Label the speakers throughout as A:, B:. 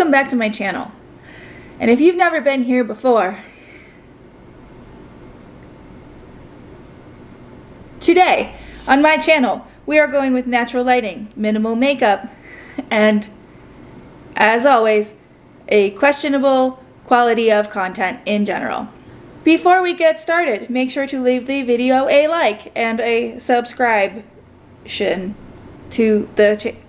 A: Welcome back to my channel. And if you've never been here before, today on my channel we are going with natural lighting, minimal makeup, and as always, a questionable quality of content in general. Before we get started, make sure to leave the video a like and a subscription to the channel.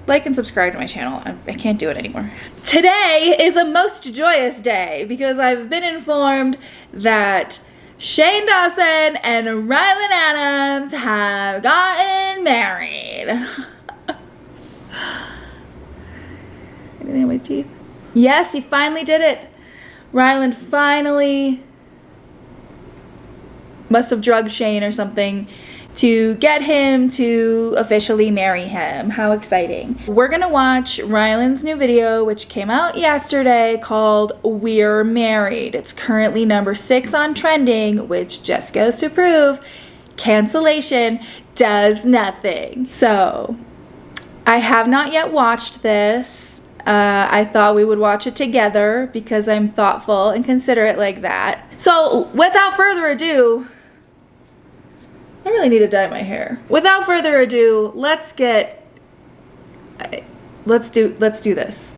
A: Like and subscribe to my channel. I can't do it anymore. Today is a most joyous day because I've been informed that Shane Dawson and Ryland Adams have gotten married. Anything on my teeth? Yes, he finally did it. Ryland finally must have drugged Shane or something to get him to officially marry him. How exciting. We're gonna watch Ryland's new video, which came out yesterday, called We're Married. It's currently number 6 on trending, which just goes to prove cancellation does nothing. So, I have not yet watched this. I thought we would watch it together because I'm thoughtful and considerate like that. So, without further ado, I really need to dye my hair. Without further ado, let's do this.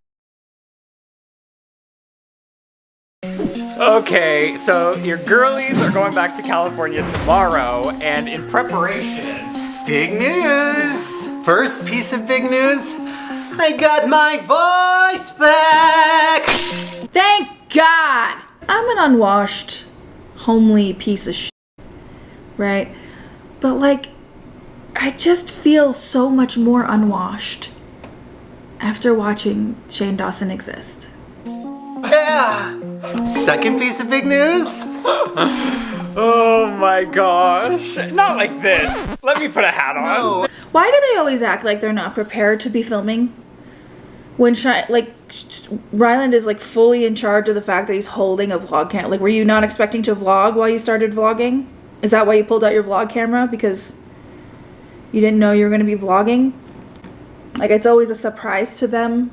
B: Okay, so your girlies are going back to California tomorrow, and in preparation...
C: Big news! First piece of big news, I got my voice back!
A: Thank God! I'm an unwashed, homely piece of shit, right? But like, I just feel so much more unwashed after watching Shane Dawson exist.
C: Yeah! Second piece of big news?
B: Oh my gosh. Not like this. Let me put a hat on.
C: No.
A: Why do they always act like they're not prepared to be filming? When Ryland is like fully in charge of the fact that he's holding a vlog camera. Like, were you not expecting to vlog while you started vlogging? Is that why you pulled out your vlog camera? Because you didn't know you were going to be vlogging? Like, it's always a surprise to them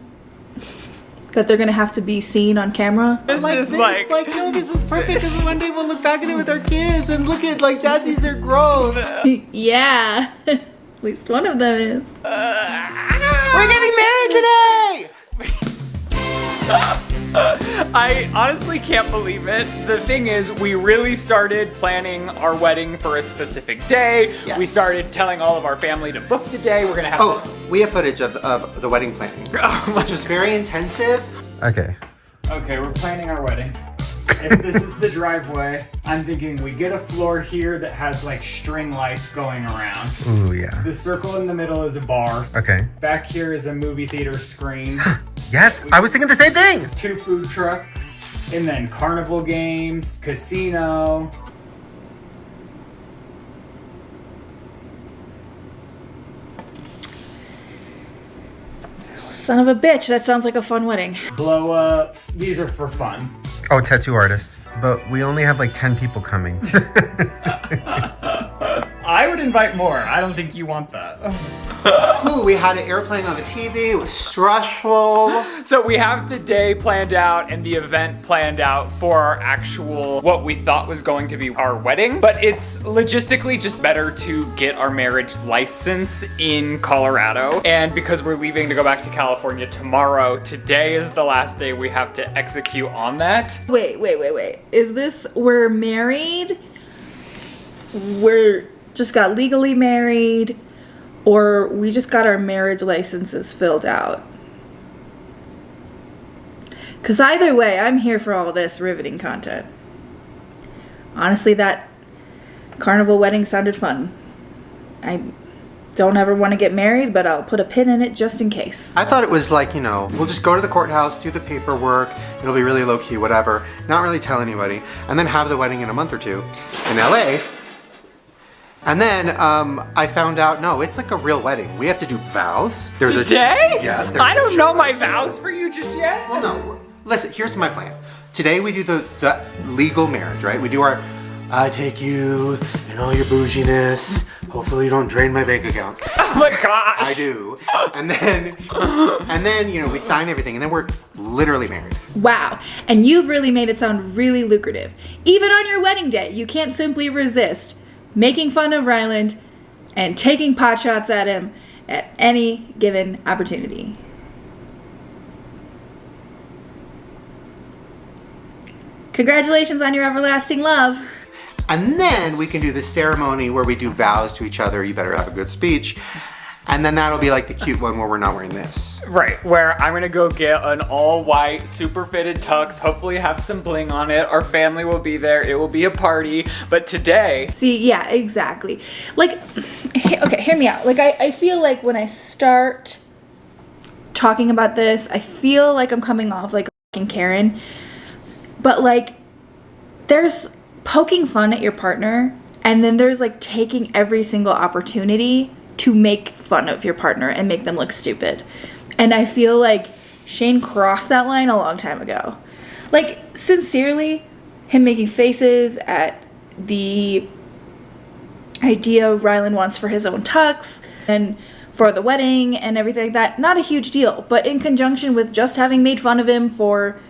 A: that they're going to have to be seen on camera.
B: This is like...
C: no, this is perfect because one day we'll look back at it with our kids and look at, like, dadsies are grown.
A: Yeah. At least one of them is.
C: We're getting married today!
B: I honestly can't believe it. The thing is, we really started planning our wedding for a specific day.
C: Yes.
B: We started telling all of our family to book the day. We're gonna have
C: we have footage of the wedding planning, which was very intensive. Okay.
B: Okay, we're planning our wedding. If this is the driveway, I'm thinking we get a floor here that has like string lights going around.
C: Ooh, yeah.
B: The circle in the middle is a bar.
C: Okay.
B: Back here is a movie theater screen.
C: Yes, I was thinking the same thing!
B: 2 food trucks, and then carnival games, casino.
A: Son of a bitch, that sounds like a fun wedding.
B: Blow ups. These are for fun.
C: Oh, tattoo artist. But we only have like 10 people coming.
B: I would invite more. I don't think you want that.
C: Ooh, we had an airplane on the TV. It was stressful.
B: So we have the day planned out and the event planned out for our actual, what we thought was going to be our wedding. But it's logistically just better to get our marriage license in Colorado. And because we're leaving to go back to California tomorrow, today is the last day we have to execute on that.
A: Wait. Is this, we're married? We're just got legally married? Or we just got our marriage licenses filled out? Because either way, I'm here for all this riveting content. Honestly, that carnival wedding sounded fun. I don't ever want to get married, but I'll put a pin in it just in case.
C: I thought it was like, you know, we'll just go to the courthouse, do the paperwork, it'll be really low-key, whatever, not really tell anybody, and then have the wedding in a month or two in LA. And then I found out, no, it's like a real wedding. We have to do vows. There's
B: Today?
C: Yes.
B: I don't know my vows for you just yet.
C: Well, no. Listen, here's my plan. Today we do the legal marriage, right? We do our I take you and all your bouginess. Hopefully you don't drain my bank account.
B: Oh my gosh.
C: I do. And then, you know, we sign everything and then we're literally married.
A: Wow, and you've really made it sound really lucrative. Even on your wedding day, you can't simply resist making fun of Ryland and taking pot shots at him at any given opportunity. Congratulations on your everlasting love.
C: And then we can do the ceremony where we do vows to each other. You better have a good speech. And then that'll be like the cute one where we're not wearing this.
B: Right, where I'm gonna go get an all-white, super fitted tux, hopefully have some bling on it. Our family will be there, it will be a party. But today...
A: See, yeah, exactly. Like, okay, hear me out. Like, I feel like when I start talking about this, I feel like I'm coming off like a fucking Karen. But like, there's poking fun at your partner, and then there's like taking every single opportunity to make fun of your partner and make them look stupid. And I feel like Shane crossed that line a long time ago. Like, sincerely, him making faces at the idea Ryland wants for his own tux and for the wedding and everything like that, not a huge deal. But in conjunction with just having made fun of him for,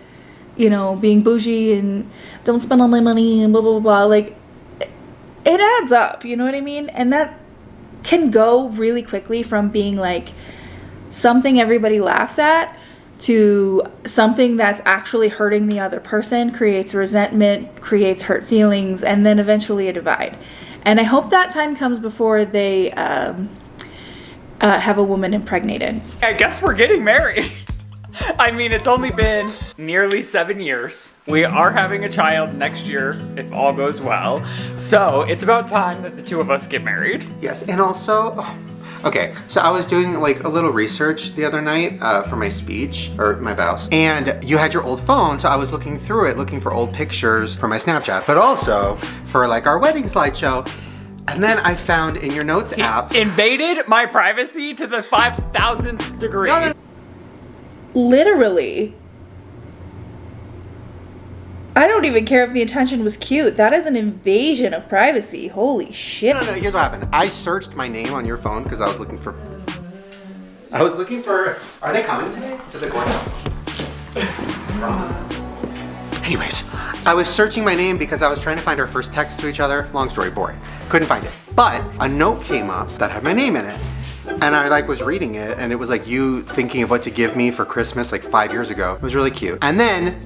A: you know, being bougie and don't spend all my money and blah, blah, blah, blah. Like, it adds up, you know what I mean? And that can go really quickly from being like something everybody laughs at to something that's actually hurting the other person, creates resentment, creates hurt feelings, and then eventually a divide. And I hope that time comes before they have a woman impregnated.
B: I guess we're getting married. I mean, it's only been nearly 7 years. We are having a child next year, if all goes well. So it's about time that the two of us get married.
C: Yes, and also, okay, so I was doing like a little research the other night for my speech, or my vows, and you had your old phone, so I was looking through it, looking for old pictures for my Snapchat, but also for like our wedding slideshow. And then I found in your notes app...
B: Invaded my privacy to the 5,000th degree.
C: No.
A: Literally. I don't even care if the intention was cute. That is an invasion of privacy. Holy shit.
C: No, here's what happened. I searched my name on your phone because I was looking for... Are they coming today to the courthouse? Anyways, I was searching my name because I was trying to find our first text to each other. Long story, boring. Couldn't find it. But a note came up that had my name in it. And I like was reading it, and it was like you thinking of what to give me for Christmas like 5 years ago. It was really cute. And then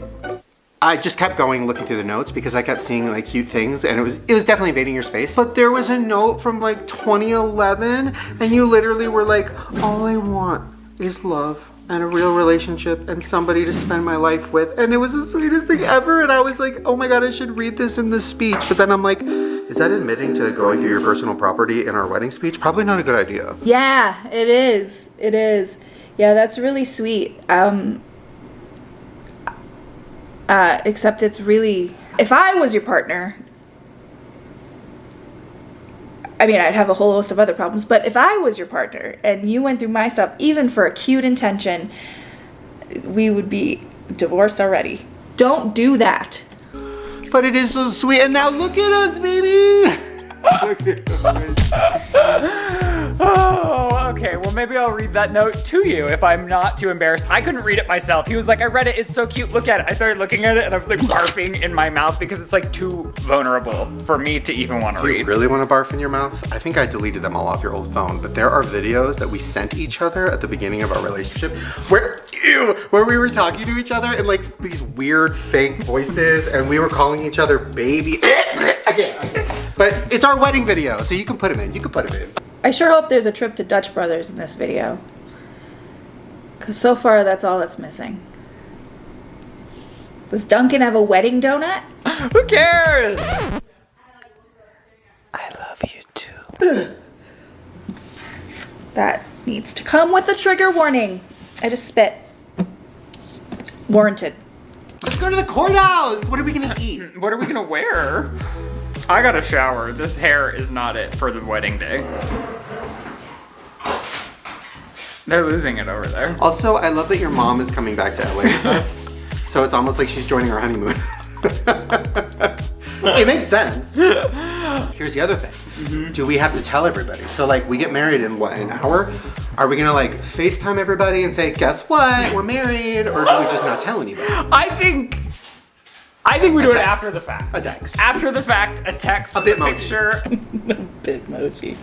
C: I just kept going looking through the notes because I kept seeing like cute things, and it was definitely invading your space. But there was a note from like 2011, and you literally were like, all I want is love and a real relationship and somebody to spend my life with. And it was the sweetest thing ever. And I was like, oh my God, I should read this in the speech. But then I'm like, is that admitting to going through your personal property in our wedding speech? Probably not a good idea.
A: Yeah, it is. It is. Yeah, that's really sweet. Except it's really, if I was your partner, I mean, I'd have a whole host of other problems, but if I was your partner and you went through my stuff, even for a cute intention, we would be divorced already. Don't do that.
C: But it is so sweet, and now look at us, baby! Look at us.
B: Oh, okay. Well, maybe I'll read that note to you if I'm not too embarrassed. I couldn't read it myself. He was like, I read it. It's so cute. Look at it. I started looking at it, and I was like barfing in my mouth because it's like too vulnerable for me to even want to read.
C: You really want to barf in your mouth? I think I deleted them all off your old phone, but there are videos that we sent each other at the beginning of our relationship where we were talking to each other in like these weird fake voices, and we were calling each other baby. Again. But it's our wedding video, so you can put them in. You can put them in.
A: I sure hope there's a trip to Dutch Brothers in this video. Because so far, that's all that's missing. Does Duncan have a wedding donut?
B: Who cares?
C: I love you too.
A: That needs to come with a trigger warning. I just spit. Warranted.
C: Let's go to the courthouse. What are we gonna eat?
B: What are we gonna wear? I got a shower. This hair is not it for the wedding day. They're losing it over there.
C: Also, I love that your mom is coming back to LA with us. So it's almost like she's joining our honeymoon. It makes sense. Here's the other thing. Do we have to tell everybody? So like we get married in what, an hour? Are we gonna like FaceTime everybody and say, guess what? We're married, or do we just not tell anybody?
B: I think we do it after the fact.
C: A text.
B: After the fact, a text,
C: A Bitmoji.
B: picture.
A: Bitmoji.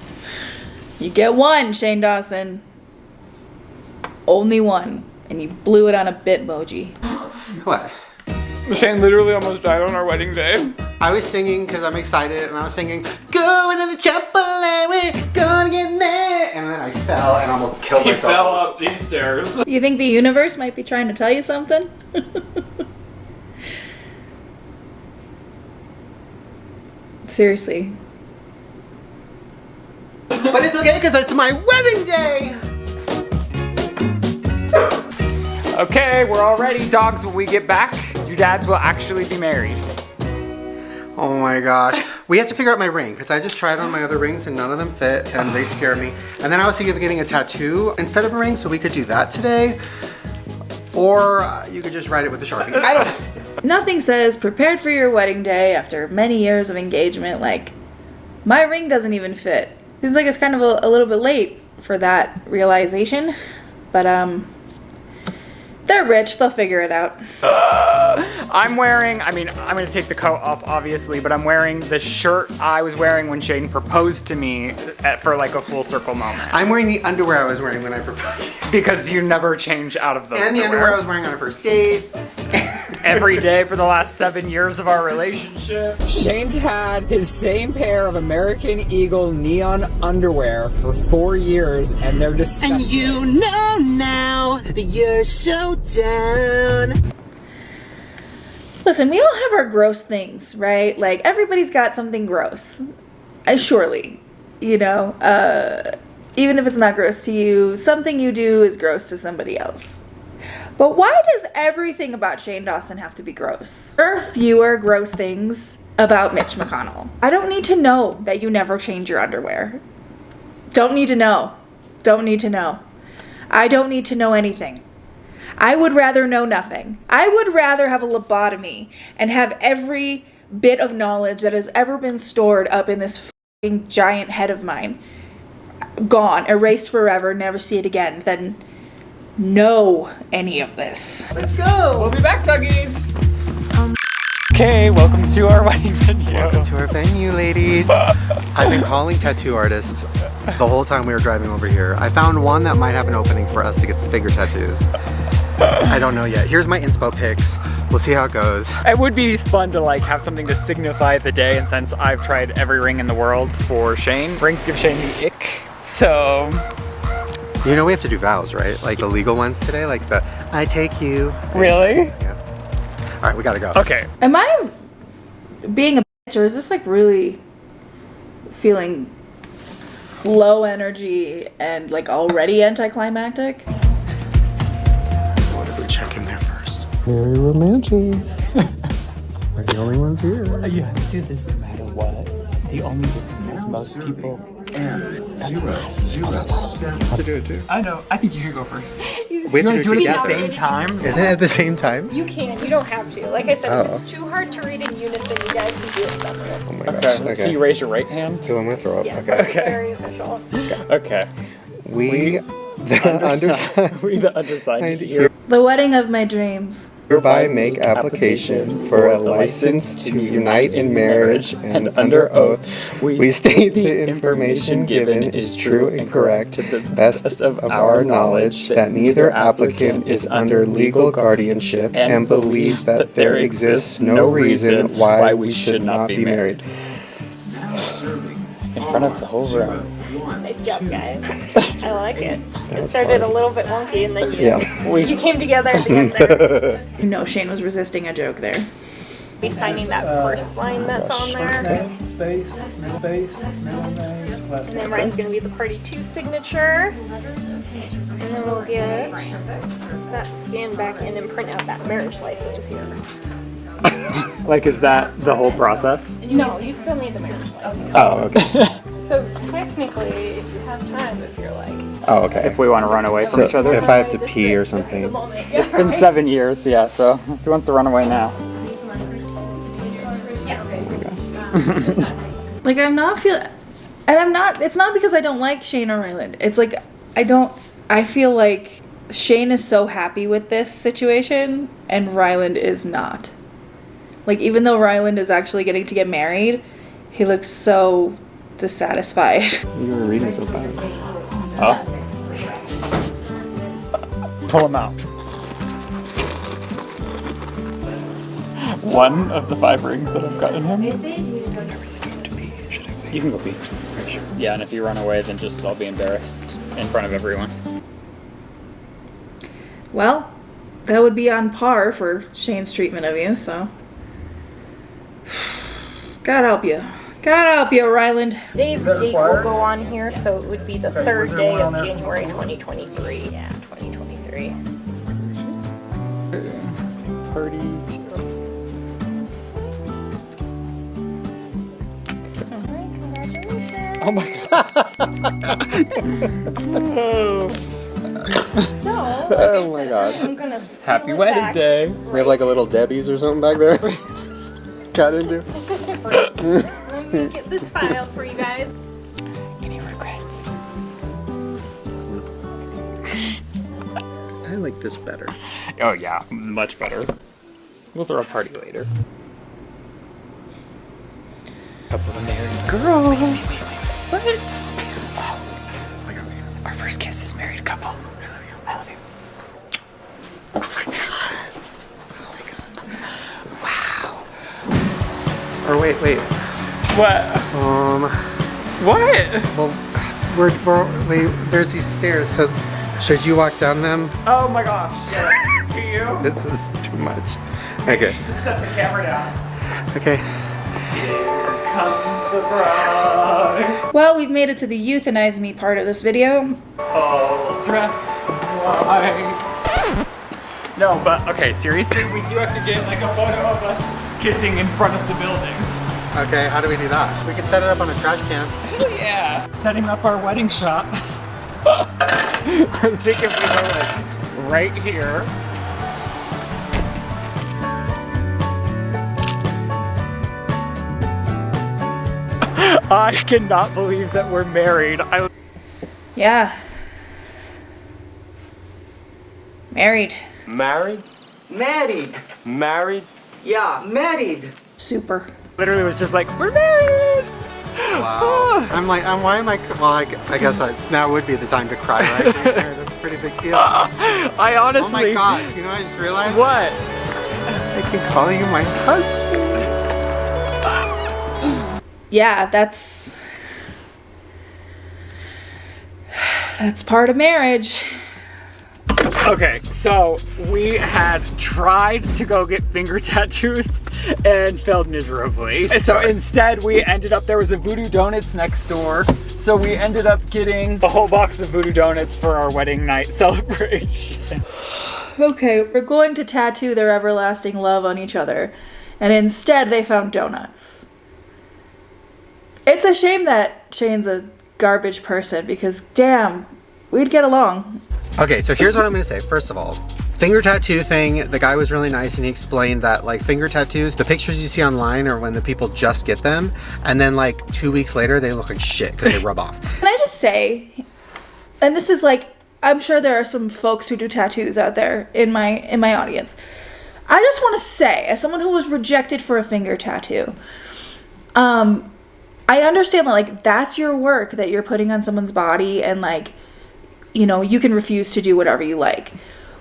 A: You get one, Shane Dawson. Only one. And you blew it on a Bitmoji.
C: What?
B: Shane literally almost died on our wedding day.
C: I was singing because I'm excited, and I was singing, going to the chapel, we're gonna get married. And then I fell and almost killed
B: He
C: myself.
B: fell up these stairs.
A: You think the universe might be trying to tell you something? Seriously.
C: But it's okay because it's my wedding day.
B: Okay, we're all ready. Dogs, when we get back, your dads will actually be married.
C: Oh my gosh. We have to figure out my ring because I just tried on my other rings and none of them fit and they scare me. And then I was thinking of getting a tattoo instead of a ring, so we could do that today. Or you could just write it with a Sharpie. I don't know.
A: Nothing says prepared for your wedding day after many years of engagement like my ring doesn't even fit. Seems like it's kind of a little bit late for that realization, but they're rich, they'll figure it out.
B: I'm wearing, I'm gonna take the coat off obviously, but I'm wearing the shirt I was wearing when Shaden proposed to me for like a full circle moment.
C: I'm wearing the underwear I was wearing when I proposed.
B: Because you never change out of those.
C: And the underwear I was wearing on our first date.
B: Every day for the last 7 years of our relationship. Shane's had his same pair of American Eagle neon underwear for 4 years and they're disgusting.
D: And you know now that you're so down.
A: Listen, we all have our gross things, right? Like everybody's got something gross. Surely, you know, even if it's not gross to you, something you do is gross to somebody else. But why does everything about Shane Dawson have to be gross? There are fewer gross things about Mitch McConnell. I don't need to know that you never change your underwear. Don't need to know. Don't need to know. I don't need to know anything. I would rather know nothing. I would rather have a lobotomy and have every bit of knowledge that has ever been stored up in this fucking giant head of mine gone, erased forever, never see it again, than know any of this.
C: Let's go.
B: We'll be back, Tuggies! Okay, welcome to our wedding video.
C: Welcome to our venue, ladies. I've been calling tattoo artists the whole time we were driving over here. I found one that might have an opening for us to get some finger tattoos. I don't know yet. Here's my inspo pics. We'll see how it goes.
B: It would be fun to like have something to signify the day, and since I've tried every ring in the world for Shane, rings give Shane the ick, so...
C: You know we have to do vows, right? Like the legal ones today, like the I take you.
B: Really?
C: Yeah. All right, we gotta go.
B: Okay.
A: Am I being a bitch, or is this like really feeling low energy and like already anticlimactic?
C: What if we check in there first? Very romantic. We're the only ones here.
B: You have to do this no matter what. The only difference is most people. That's us. Oh, that's us.
C: I have to do it too.
B: I know. I think you should go first.
C: We have to do it
B: Do it
C: together.
B: at the same time.
C: Isn't it at the same time?
E: You can, you don't have to. Like I said,
C: Oh.
E: if it's too hard to read in unison, you guys can do it separate.
C: Oh my gosh.
B: Okay. So you raise your right hand.
C: So I'm gonna throw up.
E: Yeah,
C: Okay.
E: it's very official.
B: Okay.
C: We, the undersigned,
B: We the undersigned here.
A: The wedding of my dreams.
C: hereby make application for a license to unite in marriage, and under oath, we state the information given is true and correct to the best of our knowledge, that neither applicant is under legal guardianship, and believe that there exists no reason why we should not be married.
B: In front of the whole room.
E: Nice job, guys. I like it. It started a little bit wonky, and then you came together at the end there.
A: You know Shane was resisting a joke there.
E: Be signing that first line that's on there.
F: Space, middle base, middle names, last
E: And then Ryan's going to be the party 2 signature. And then we'll get that scanned back in and print out that marriage license here.
B: Like, is that the whole process?
E: No, you still need the marriage license.
C: Oh, okay.
E: So technically, if you have time, if you're like...
C: Oh, okay.
B: If we want to run away from each other.
C: if I have to
E: This
C: pee or
E: is the
C: something.
E: moment.
B: It's been 7 years, yeah, so if he wants to run away now.
E: Yeah.
A: Like I'm not feeling, and I'm not, it's not because I don't like Shane or Ryland. It's like, I feel like Shane is so happy with this situation and Ryland is not. Like even though Ryland is actually getting to get married, he looks so dissatisfied.
C: You were reading so fast.
B: Oh. Pull them out. One of the 5 rings that I've gotten him. You can go pee. Yeah, and if you run away, then just I'll be embarrassed in front of everyone.
A: Well, that would be on par for Shane's treatment of you, so. God help you. God help you, Ryland.
E: Today's date will go on here, so it would be the 3rd day of January 2023. Yeah, 2023.
B: Party.
E: Congratulations.
B: Oh my god.
C: Oh my god.
E: I'm gonna
B: Happy wedding day.
C: We have like a little Debbie's or something back there. Got into.
E: Let me get this file for you guys.
B: Any regrets?
C: I like this better.
B: Oh yeah, much better. We'll throw a party later. Couple of married girls. What? Oh,
C: I got you.
B: our first kiss is married couple. I love you. I love you.
C: Oh my god. Oh my god. Wow. Or wait.
B: What? What?
C: Well, wait, there's these stairs, so should you walk down them?
B: Oh my gosh, yes. To you?
C: This is too much. Okay.
B: Just set the camera down.
C: Okay.
B: Here comes the bride.
A: Well, we've made it to the euthanize me part of this video.
B: All dressed in white. No, but okay, seriously, we do have to get like a photo of us kissing in front of the building.
C: Okay, how do we do that? We can set it up on a trash can.
B: Hell yeah! Setting up our wedding shop. I think if we go like right here. I cannot believe that we're married.
A: Yeah. Married.
D: Married? Married. Married? Yeah, married.
A: Super.
B: Literally was just like, we're married!
C: Wow. Why am I, well, I guess now would be the time to cry right there. That's a pretty big deal.
B: I honestly.
C: Oh my gosh, you know, I just realized.
B: What?
C: I can call you my husband.
A: Yeah, that's part of marriage.
B: Okay, so we had tried to go get finger tattoos and failed miserably. So instead we ended up, there was a Voodoo Donuts next door. So we ended up getting a whole box of Voodoo Donuts for our wedding night celebration.
A: Okay, we're going to tattoo their everlasting love on each other. And instead they found donuts. It's a shame that Shane's a garbage person because damn, we'd get along.
C: Okay, so here's what I'm gonna say. First of all, finger tattoo thing, the guy was really nice and he explained that like finger tattoos, the pictures you see online are when the people just get them and then like 2 weeks later they look like shit because they rub off.
A: Can I just say, and this is like, I'm sure there are some folks who do tattoos out there in my audience. I just want to say, as someone who was rejected for a finger tattoo, I understand that like that's your work that you're putting on someone's body and like, you know, you can refuse to do whatever you like.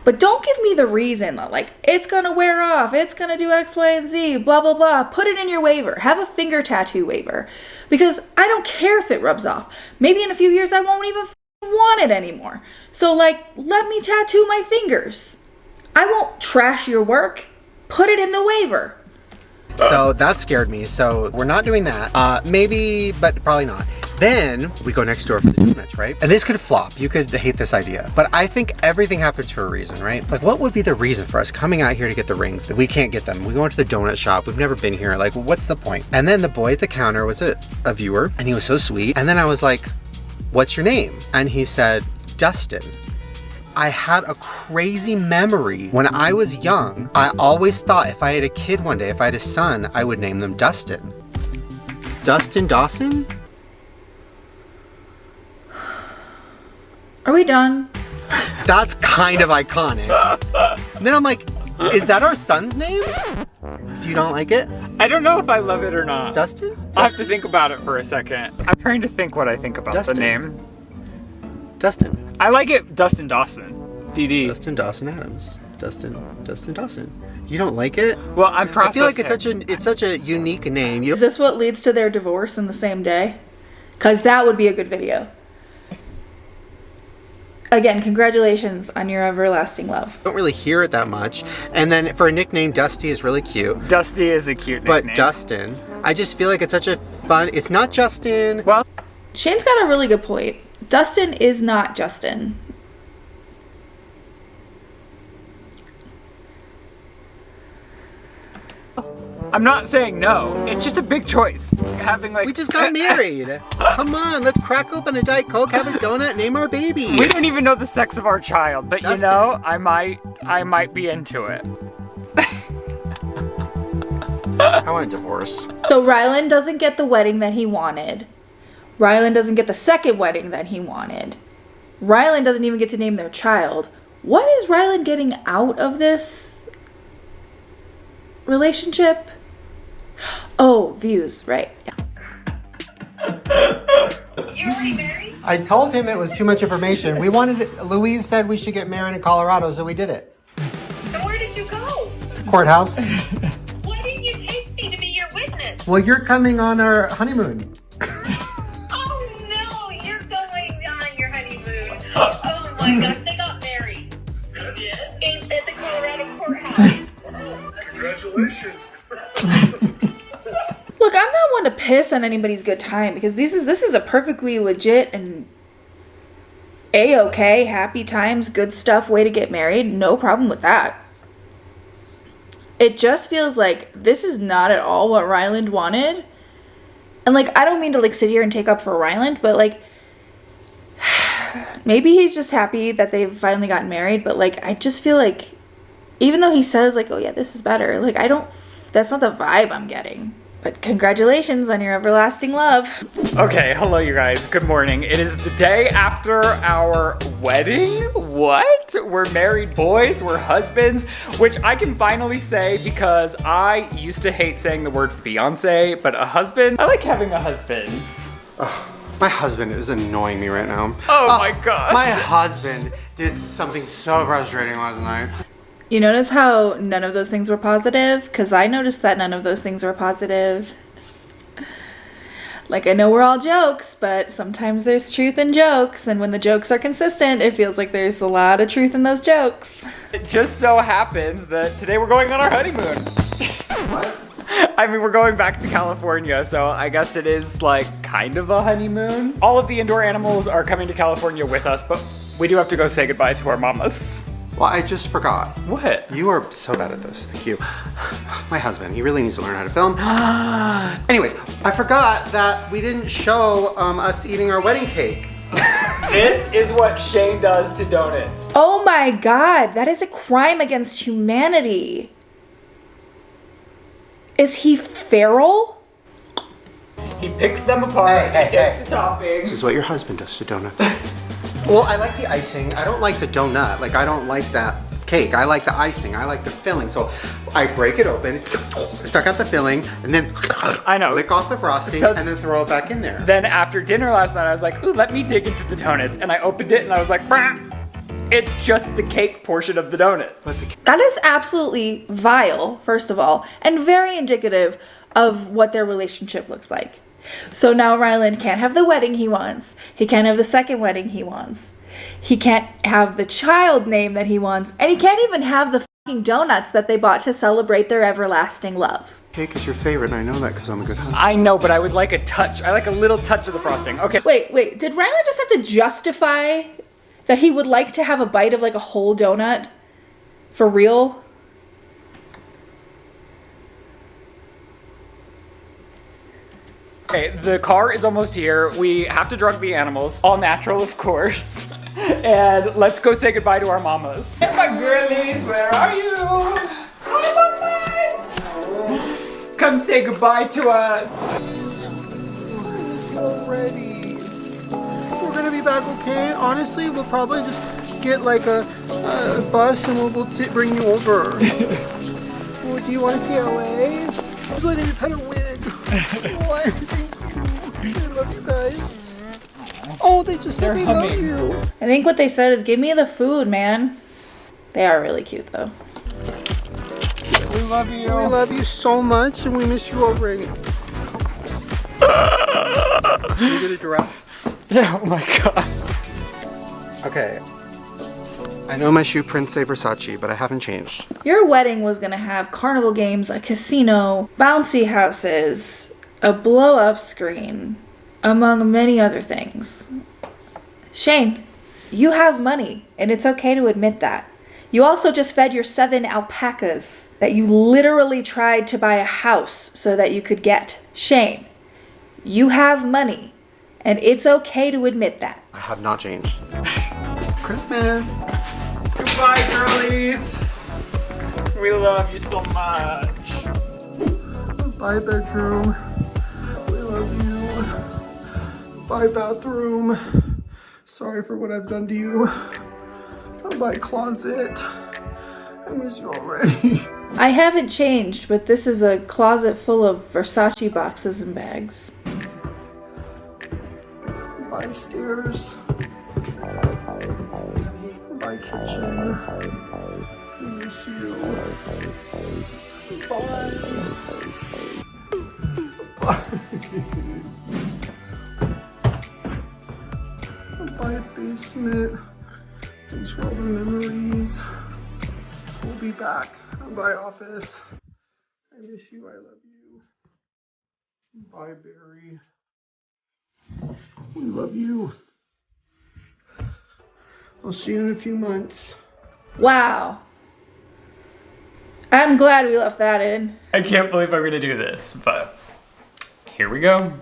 A: But don't give me the reason that like, it's gonna wear off, it's gonna do X, Y, and Z, blah, blah, blah. Put it in your waiver. Have a finger tattoo waiver. Because I don't care if it rubs off. Maybe in a few years I won't even want it anymore. So like, let me tattoo my fingers. I won't trash your work. Put it in the waiver.
C: So that scared me. So we're not doing that. Maybe, but probably not. Then we go next door for the donuts, right? And this could flop. You could hate this idea. But I think everything happens for a reason, right? Like what would be the reason for us coming out here to get the rings? We can't get them. We go into the donut shop. We've never been here. Like what's the point? And then the boy at the counter was a viewer and he was so sweet. And then I was like, what's your name? And he said, Dustin. I had a crazy memory. When I was young, I always thought if I had a kid one day, if I had a son, I would name them Dustin. Dustin Dawson?
A: Are we done?
C: That's kind of iconic. And then I'm like, is that our son's name? Do you not like it?
B: I don't know if I love it or not.
C: Dustin?
B: I'll have to think about it for a second. I'm trying to think what I think about
C: Dustin.
B: the name.
C: Dustin.
B: I like it Dustin Dawson. DD.
C: Dustin Dawson Adams. Dustin Dawson. You don't like it?
B: Well, I'm
C: I
B: processing.
C: feel like it's such a unique name. You
A: Is this what leads to their divorce in the same day? Because that would be a good video. Again, congratulations on your everlasting love.
C: don't really hear it that much. And then for a nickname, Dusty is really cute.
B: Dusty is a cute
C: But
B: nickname.
C: Dustin, I just feel like it's such a fun, it's not Justin.
B: Well,
A: Shane's got a really good point. Dustin is not Justin.
B: I'm not saying no. It's just a big choice. Having like
C: We just got married. Come on, let's crack open a Diet Coke, have a donut, name our baby.
B: We don't even know the sex of our child, but
C: Dustin.
B: you know, I might be into it.
C: I want a divorce.
A: So Ryland doesn't get the wedding that he wanted. Ryland doesn't get the second wedding that he wanted. Ryland doesn't even get to name their child. What is Ryland getting out of this relationship? Oh, views, right. Yeah.
G: You already married?
C: I told him it was too much information. Louise said we should get married in Colorado, so we did it.
G: And where did you go?
C: Courthouse.
G: Why didn't you take me to be your witness?
C: Well, you're coming on our honeymoon.
G: Oh no, you're going on your honeymoon. Oh my gosh, they got married. At the Colorado courthouse.
F: Congratulations.
A: Look, I'm not one to piss on anybody's good time because this is a perfectly legit and a-okay, happy times, good stuff way to get married. No problem with that. It just feels like this is not at all what Ryland wanted. And like, I don't mean to like sit here and take up for Ryland, but like, maybe he's just happy that they've finally gotten married. But like, I just feel like, even though he says like, oh yeah, this is better, like that's not the vibe I'm getting. But congratulations on your everlasting love.
B: Okay, hello you guys, good morning. It is the day after our wedding. What? We're married boys, we're husbands, which I can finally say because I used to hate saying the word fiance, but a husband, I like having a husband.
C: My husband is annoying me right now.
B: Oh my gosh.
C: My husband did something so frustrating last night.
A: You notice how none of those things were positive? Because I noticed that none of those things were positive. Like, I know we're all jokes, but sometimes there's truth in jokes, and when the jokes are consistent, it feels like there's a lot of truth in those jokes.
B: It just so happens that today we're going on our honeymoon.
C: What?
B: I mean, we're going back to California, so I guess it is like kind of a honeymoon. All of the indoor animals are coming to California with us, but we do have to go say goodbye to our mamas.
C: Well, I just forgot.
B: What?
C: You are so bad at this. Thank you. My husband, he really needs to learn how to film. Anyways, I forgot that we didn't show us eating our wedding cake.
B: This is what Shane does to donuts.
A: Oh my god, that is a crime against humanity. Is he feral?
B: He picks them apart, he takes the toppings.
C: This is what your husband does to donuts. Well, I like the icing. I don't like the donut. Like, I don't like that cake. I like the icing. I like the filling. So I break it open, stuck out the filling, and then
B: I know.
C: lick off the frosting,
B: So-
C: and then throw it back in there.
B: Then after dinner last night, I was like, ooh, let me dig into the donuts. And I opened it and I was like, bah! It's just the cake portion of the donuts.
A: That is absolutely vile, first of all, and very indicative of what their relationship looks like. So now Ryland can't have the wedding he wants. He can't have the second wedding he wants. He can't have the child name that he wants. And he can't even have the fucking donuts that they bought to celebrate their everlasting love.
C: Cake is your favorite, and I know that because I'm a good husband.
B: I know, but I would like a touch. I like a little touch of the frosting. Okay.
A: Wait, did Ryland just have to justify that he would like to have a bite of like a whole donut? For real?
B: Okay, the car is almost here. We have to drug the animals. All natural, of course. And let's go say goodbye to our mamas. Hey, my girlies, where are you? Hi, mamas! Come say goodbye to us.
C: back, okay? Honestly, we'll probably just get like a bus and we'll bring you over. Oh, do you want to see LA? Just letting me pet a wig. What? Thank you. I love you guys. Oh, they just said they love you.
A: I think what they said is give me the food, man. They are really cute though.
B: We love you.
C: We love you so much and we miss you already. Should we get a giraffe?
B: Oh my god.
C: Okay. I know my shoe prints say Versace, but I haven't changed.
A: Your wedding was gonna have carnival games, a casino, bouncy houses, a blow-up screen, among many other things. Shane, you have money, and it's okay to admit that. You also just fed your 7 alpacas that you literally tried to buy a house so that you could get. Shane, you have money, and it's okay to admit that.
C: I have not changed. Christmas.
B: Goodbye, girlies. We love you so much.
C: Bye, bedroom. We love you. Bye, bathroom. Sorry for what I've done to you. Bye, closet. I miss you already.
A: I haven't changed, but this is a closet full of Versace boxes and bags.
C: Bye, stairs. Bye, kitchen. I miss you. Bye. Bye, basement. Thanks for all the memories. We'll be back. Bye, office. I miss you. I love you. Bye, Barry. We love you. I'll see you in a few months.
A: Wow. I'm glad we left that in.
B: I can't believe I'm gonna do this, but here we go.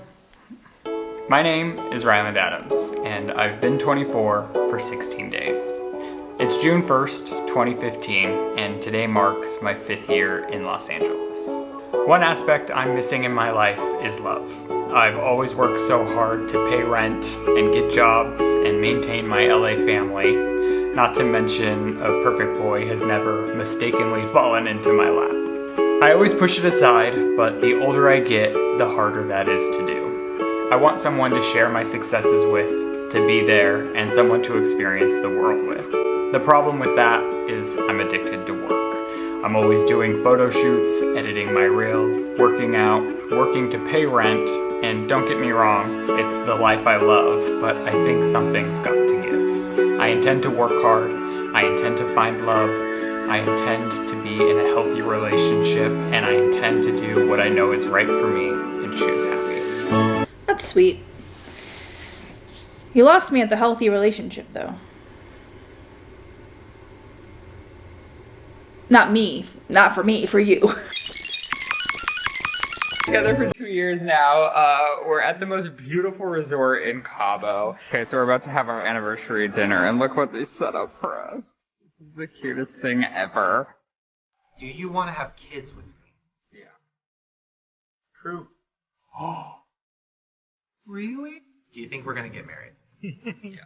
B: My name is Ryland Adams, and I've been 24 for 16 days. It's June 1st, 2015, and today marks my 5th year in Los Angeles. One aspect I'm missing in my life is love. I've always worked so hard to pay rent and get jobs and maintain my LA family, not to mention a perfect boy has never mistakenly fallen into my lap. I always push it aside, but the older I get, the harder that is to do. I want someone to share my successes with, to be there, and someone to experience the world with. The problem with that is I'm addicted to work. I'm always doing photo shoots, editing my reel, working out, working to pay rent, and don't get me wrong, it's the life I love, but I think something's got to give. I intend to work hard, I intend to find love, I intend to be in a healthy relationship, and I intend to do what I know is right for me and choose happy.
A: That's sweet. You lost me at the healthy relationship, though. Not me. Not for me, for you.
B: Together for 2 years now. We're at the most beautiful resort in Cabo. Okay, so we're about to have our anniversary dinner, and look what they set up for us. This is the cutest thing ever.
C: Do you want to have kids with me?
B: Yeah.
C: True. Oh. Really? Do you think we're gonna get married?
B: Yes.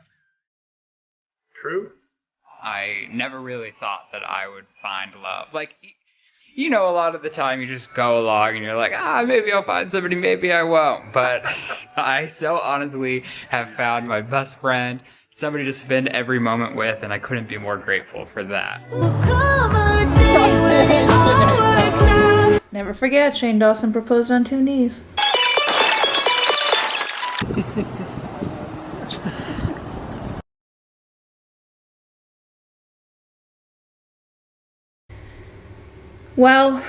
C: True.
B: I never really thought that I would find love. Like, you know, a lot of the time you just go along and you're like, maybe I'll find somebody, maybe I won't. But I so honestly have found my best friend, somebody to spend every moment with, and I couldn't be more grateful for that.
A: Never forget, Shane Dawson proposed on 2 knees. Well,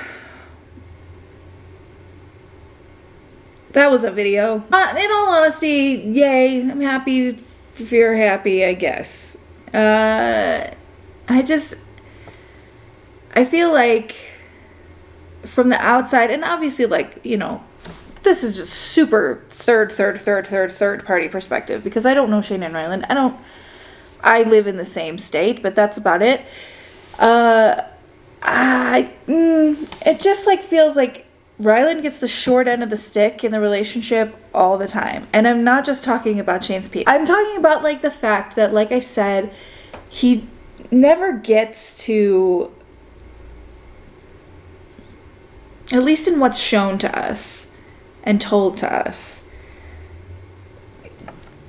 A: that was a video. In all honesty, yay, I'm happy if you're happy, I guess. I feel like from the outside, and obviously, like, you know, this is just super third party perspective, because I don't know Shane and Ryland. I live in the same state, but that's about it. It just like feels like Ryland gets the short end of the stick in the relationship all the time. And I'm not just talking about Shane's Pete. I'm talking about like the fact that, like I said, he never gets to, at least in what's shown to us and told to us,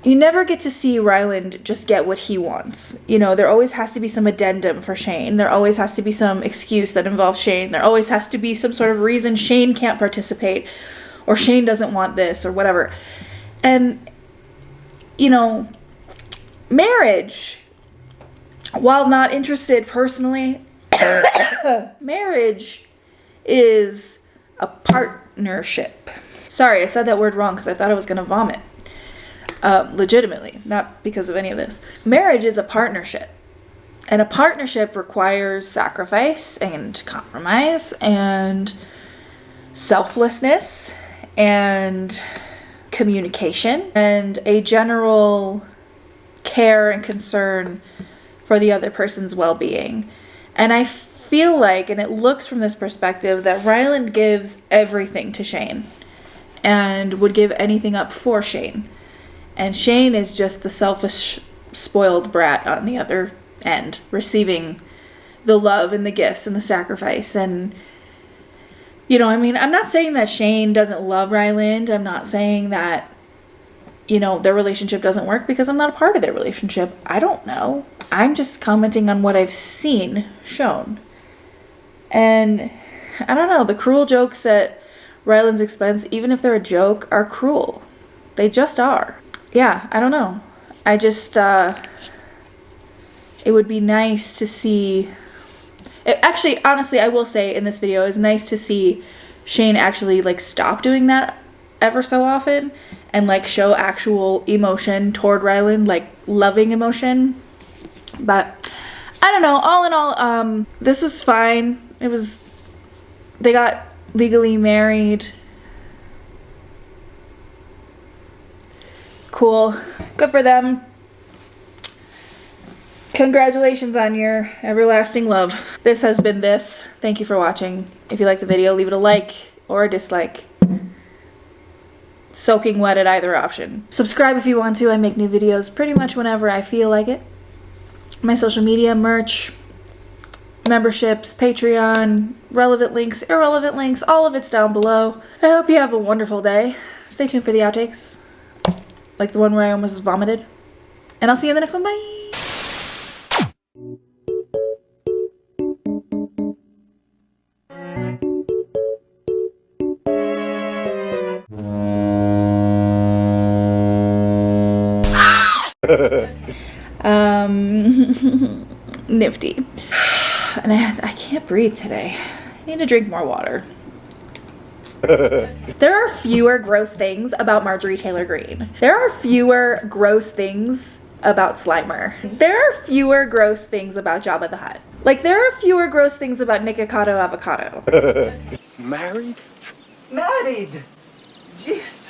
A: you never get to see Ryland just get what he wants. You know, there always has to be some addendum for Shane. There always has to be some excuse that involves Shane. There always has to be some sort of reason Shane can't participate, or Shane doesn't want this, or whatever. And, you know, marriage, while not interested personally, marriage is a partnership. Sorry, I said that word wrong because I thought I was going to vomit. Legitimately, not because of any of this. Marriage is a partnership. And a partnership requires sacrifice and compromise and selflessness and communication and a general care and concern for the other person's well-being. And I feel like, and it looks from this perspective, that Ryland gives everything to Shane and would give anything up for Shane. And Shane is just the selfish, spoiled brat on the other end, receiving the love and the gifts and the sacrifice. And, you know, I mean, I'm not saying that Shane doesn't love Ryland. I'm not saying that, you know, their relationship doesn't work, because I'm not a part of their relationship. I don't know. I'm just commenting on what I've seen shown. And I don't know, the cruel jokes at Ryland's expense, even if they're a joke, are cruel. They just are. Yeah, I don't know. I just, it would be nice to see, actually, honestly, I will say in this video, it's nice to see Shane actually, like, stop doing that ever so often and, like, show actual emotion toward Ryland, like, loving emotion. But, I don't know, all in all, this was fine. They got legally married. Cool. Good for them. Congratulations on your everlasting love. This has been this. Thank you for watching. If you like the video, leave it a like or a dislike. Soaking wet at either option. Subscribe if you want to. I make new videos pretty much whenever I feel like it. My social media, merch, memberships, Patreon, relevant links, irrelevant links, all of it's down below. I hope you have a wonderful day. Stay tuned for the outtakes. Like the one where I almost vomited. And I'll see you in the next one. Bye! Nifty. And I can't breathe today. I need to drink more water. There are fewer gross things about Marjorie Taylor Greene. There are fewer gross things about Slimer. There are fewer gross things about Jabba the Hutt. Like, there are fewer gross things about Nikocado Avocado.
D: Married?
H: Married! Jeez.